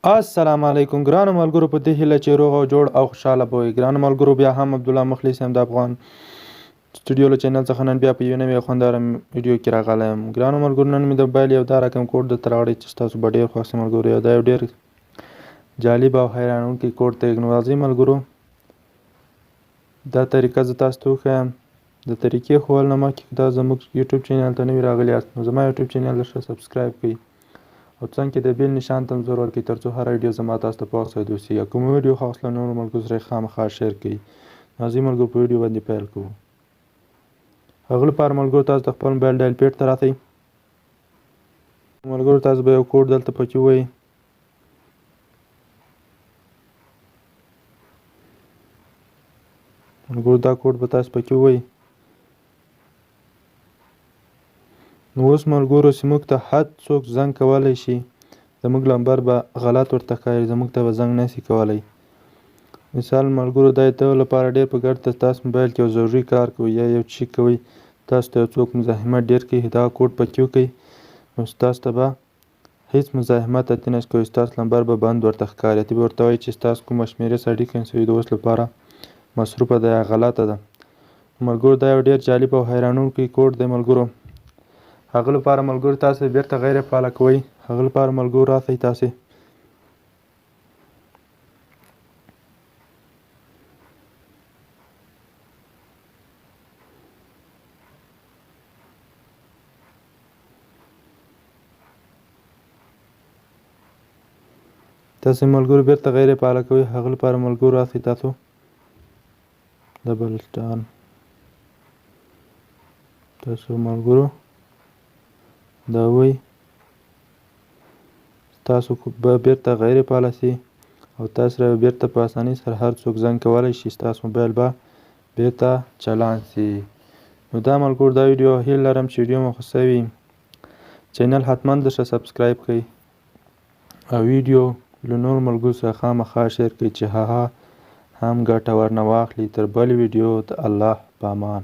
السلام علیکم ګرانو ملګرو، په دې هیله چې روغ او جوړ او خوشحاله به وئ. ګرانو ملګرو، بیا هم عبدالله مخلص یم د افغان سټوډیو له چینل څخه نن بیا په یوه نوې او خوندوره ویډیو کې راغلی یم. ګرانو ملګرو، نن مې د موبایل یو دا رقم کوډ درته راوړی چې ستاسو به ډېر خوښ شي ملګرو. دا یو ډېر جالب او حیرانوونکی کوډ دی. نو راځئ ملګرو، دا طریقه زه تاسو ته وښیم. د طریقې ښوول نه مخکې دا زموږ یوټیوب چینل ته نوي راغلي یاست نو زما یوټیوب چینل ښه سبسکرایب کړئ او څنګ کې د بیل نشان ته هم زور ورکړئ تر څو هره ویډیو زما تاسو ته په وخت سره ورسیږي. که مو ویډیو خوښ له نورو ملګرو سره یې خامخا شیر کړئ. راځئ ملګرو، په ویډیو باندې پیل کوو. هغه لپاره ملګرو تاسو د خپل موبایل ډایل پیډ ته راځئ. ملګرو تاسو به یو کوډ دلته پکې ووایئ. ملګرو دا کوډ به تاسو پکې ووایئ. نو اوس ملګرو چې موږ ته هر څوک زنګ کولی شي، زموږ نمبر به غلط ورته ښکاري، زموږ ته به زنګ نشي کولی. مثال ملګرو دا د لپاره ډېر په ګټه ده. تاسو موبایل کې یو ضروري کار کوئ یا یو شي کوئ، تاسو ته یو څوک مزاحمت ډېر کوي، دا کوډ پکې وکړئ نو ستاسو ته به هېڅ مزاحمت اتې نشي کوي. ستاسو نمبر به بند ورته ښکاري. ته به ورته وایي چې ستاسو کومه شمېره اړیکه نشوي د اوس لپاره مصروفه ده یا غلطه ده. ملګرو دا یو ډېر جالب او حیرانوونکی کوډ دی ملګرو. هغه لپاره ملګرو تاسو بیرته غیر فعاله کوئ. هغه لپاره ملګرو راسئ تاسې ملګرو بیرته غیر فعاله کوئ. هغه لپاره ملګرو راسئ تاسو ډبل سټار تاسو ملګرو دا وایي تاسو به بیرته غیر فعاله شي او تاسو سره به بیرته په اسانۍ سره هر څوک زنګ کولی شي. ستاسو موبایل به بیرته چالان شي. نو دا ملګرو دا ویډیو هیله لرم چې ویډیو مو خوښه وي. چینل حتما درته سبسکرایب کړئ او ویډیو له نورو ملګرو سره خامخا شیر کړئ چې هغه هم ګټه ورنه واخلي. تر بلې ویډیو د الله په امان.